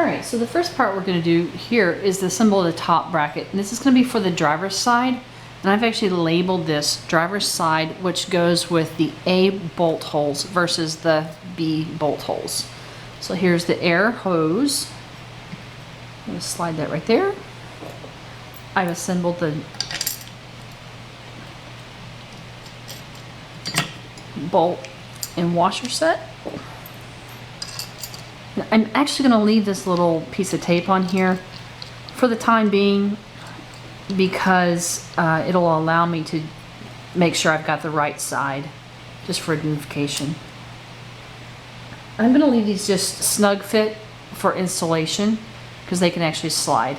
Alright, so the first part we're going to do here is the assemble the top bracket. And this is going to be for the driver's side. And I've actually labeled this driver's side, which goes with the A bolt holes versus the B bolt holes. So here's the air hose. I'm going to slide that right there. I've assembled the bolt and washer set. I'm actually going to leave this little piece of tape on here for the time being because it'll allow me to make sure I've got the right side, just for identification. I'm going to leave these just snug fit for installation because they can actually slide.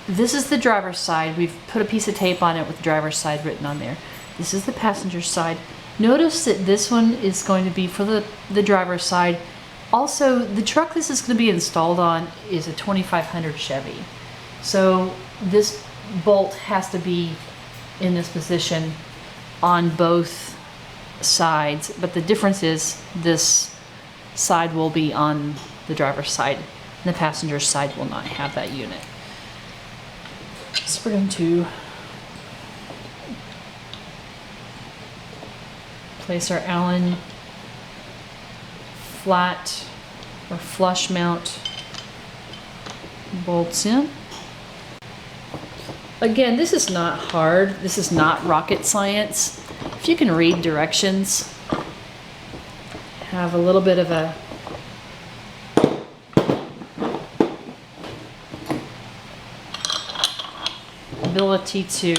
This is the driver's side. We've put a piece of tape on it with driver's side written on there. This is the passenger side. Notice that this one is going to be for the driver's side. Also, the truck this is going to be installed on is a 2500 Chevy. So this bolt has to be in this position on both sides, but the difference is this side will be on the driver's side and the passenger side will not have that unit. So we're going to place our Allen flat or flush mount bolts in. Again, this is not hard. This is not rocket science. If you can read directions, have a little bit of a ability to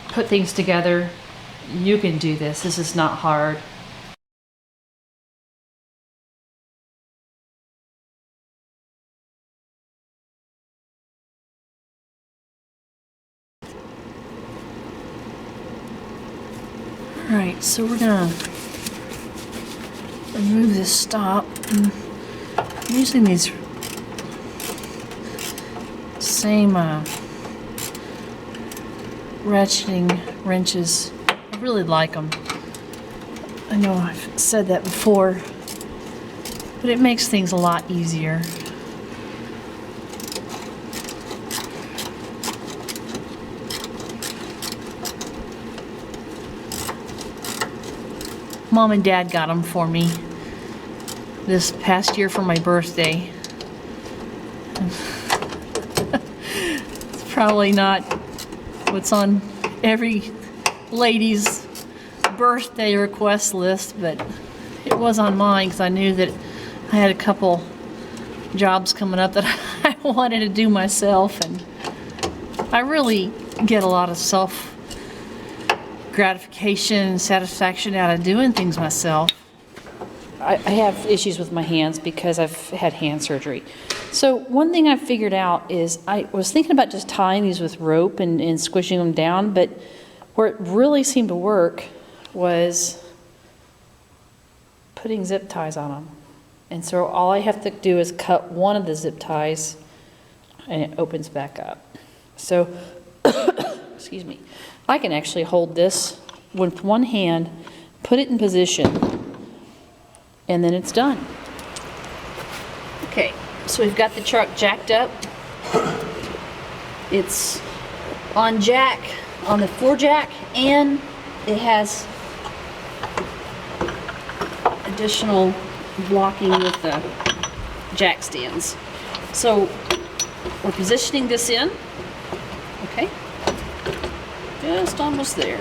put things together, you can do this. This is not hard. Alright, so we're gonna remove this stop. I'm using these same ratcheting wrenches. I really like them. I know I've said that before, but it makes things a lot easier. Mom and Dad got them for me this past year for my birthday. It's probably not what's on every lady's birthday request list, but it was on mine because I knew that I had a couple jobs coming up that I wanted to do myself, and I really get a lot of self gratification and satisfaction out of doing things myself. I have issues with my hands because I've had hand surgery. So one thing I figured out is I was thinking about just tying these with rope and squishing them down, but where it really seemed to work was putting zip ties on them. And so all I have to do is cut one of the zip ties and it opens back up. So, excuse me, I can actually hold this with one hand, put it in position, and then it's done. Okay, so we've got the truck jacked up. It's on jack, on the 4-jack, and it has additional blocking with the jack stands. So we're positioning this in. Okay, just almost there.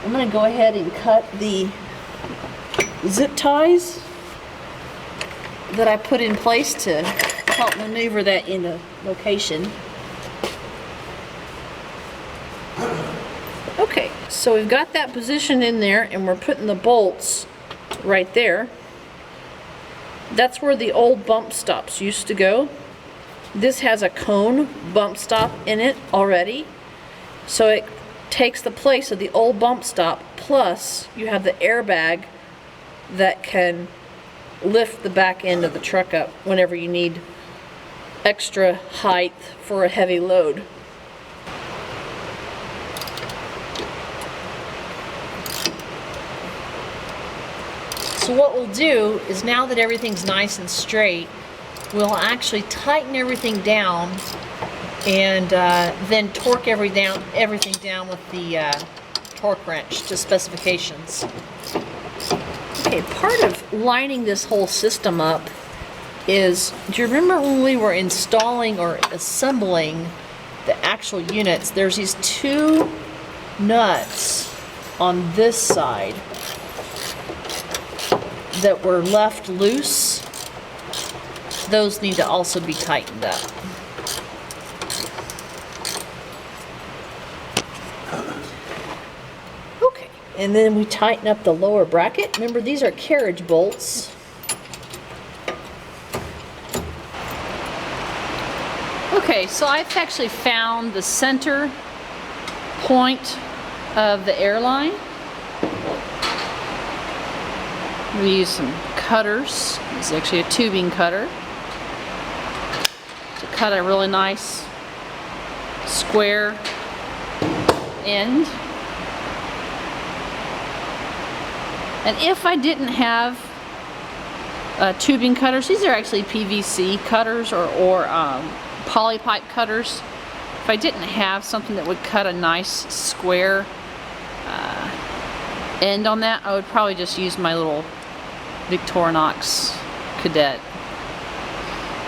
I'm going to go ahead and cut the zip ties that I put in place to help maneuver that into location. Okay, so we've got that position in there and we're putting the bolts right there. That's where the old bump stops used to go. This has a cone bump stop in it already, so it takes the place of the old bump stop, plus you have the airbag that can lift the back end of the truck up whenever you need extra height for a heavy load. So what we'll do is, now that everything's nice and straight, we'll actually tighten everything down and then torque everything down with the torque wrench to specifications. Okay, part of lining this whole system up is, do you remember when we were installing or assembling the actual units, there's these two nuts on this side that were left loose? Those need to also be tightened up. Okay, and then we tighten up the lower bracket. Remember, these are carriage bolts. Okay, so I've actually found the center point of the airline. We use some cutters. This is actually a tubing cutter to cut a really nice square end. And if I didn't have tubing cutters, these are actually PVC cutters or poly pipe cutters. If I didn't have something that would cut a nice square end on that, I would probably just use my little Victorinox Cadet.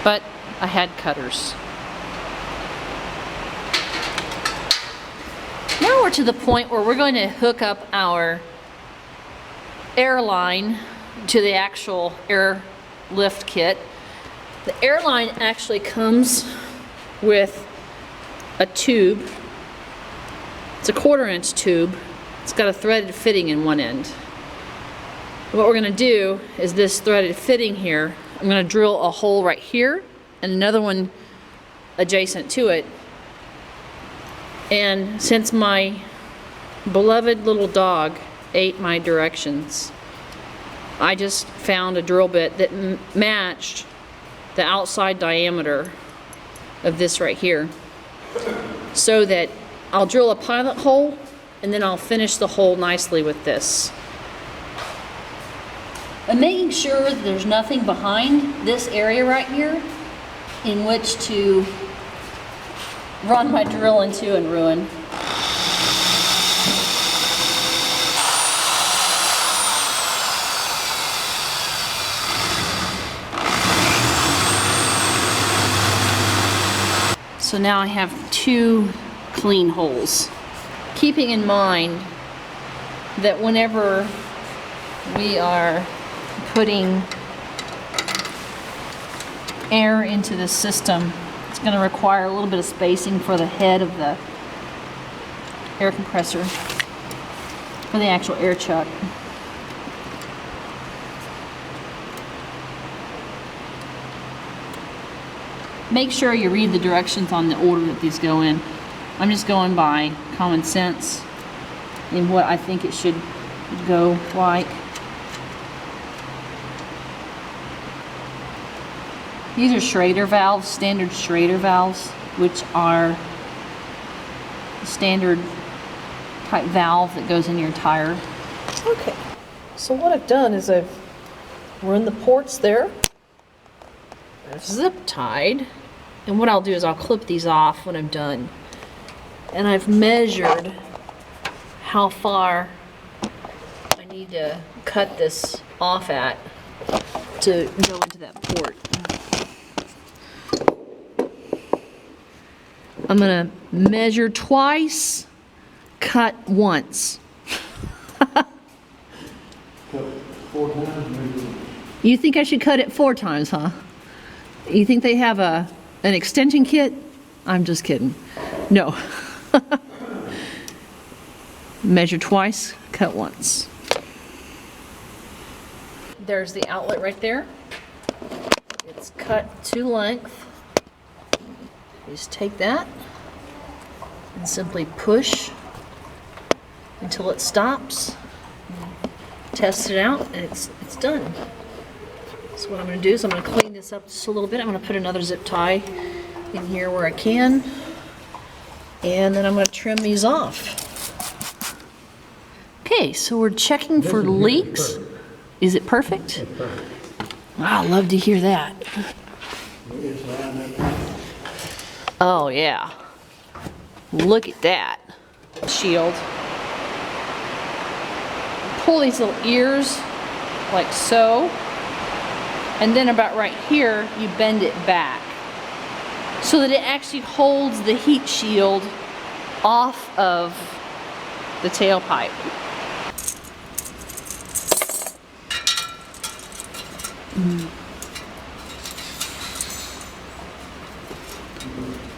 But I had cutters. Now we're to the point where we're going to hook up our airline to the actual airlift kit. The airline actually comes with a tube. It's a 1/4 inch tube. It's got a threaded fitting in one end. What we're going to do is this threaded fitting here, I'm going to drill a hole right here and another one adjacent to it. And since my beloved little dog ate my directions, I just found a drill bit that matched the outside diameter of this right here, so that I'll drill a pilot hole and then I'll finish the hole nicely with this. I'm making sure that there's nothing behind this area right here in which to run my drill into and ruin. So now I have 2 clean holes. Keeping in mind that whenever we are putting air into the system, it's going to require a little bit of spacing for the head of the air compressor, for the actual air chuck. Make sure you read the directions on the order that these go in. I'm just going by common sense in what I think it should go like. These are Schrader valves, standard Schrader valves, which are the standard type valve that goes in your tire. Okay, so what I've done is I've run the ports there. I've zip tied. And what I'll do is I'll clip these off when I'm done. And I've measured how far I need to cut this off at to go into that port. I'm gonna measure twice, cut once. Cut 4 times, maybe. You think I should cut it 4 times, huh? You think they have an extension kit? I'm just kidding. No. Measure twice, cut once. There's the outlet right there. It's cut to length. You just take that and simply push until it stops. Test it out and it's done. So what I'm going to do is I'm going to clean this up just a little bit. I'm going to put another zip tie in here where I can. And then I'm going to trim these off. Okay, so we're checking for leaks. Is it perfect? It's perfect. I love to hear that. It's lined up. Oh, yeah. Look at that. Shield. Pull these little ears like so. And then about right here, you bend it back so that it actually holds the heat shield off of the tailpipe.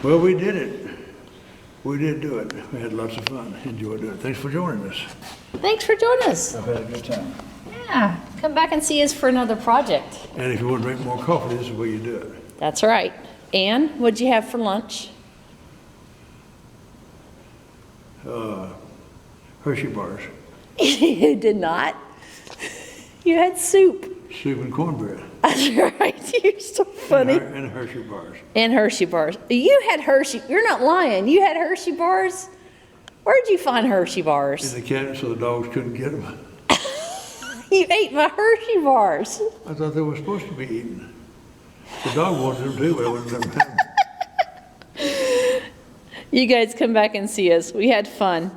Well, we did it. We did do it. We had lots of fun. Enjoyed doing it. Thanks for joining us. Thanks for joining us. I've had a good time. Yeah, come back and see us for another project. And if you want to drink more coffee, this is where you do it. That's right. And what'd you have for lunch? Hershey bars, You did not. You had soup. soup and cornbread, That's right. You're so funny. and Hershey bars. And Hershey bars. You had Hershey. You're not lying. You had Hershey bars? Where'd you find Hershey In bars? the cabinet so the dogs couldn't get them. You ate my Hershey bars. I thought they were supposed to be eaten. The dog wanted them too, but I wouldn't let them have them. You guys come back and see us. We had fun.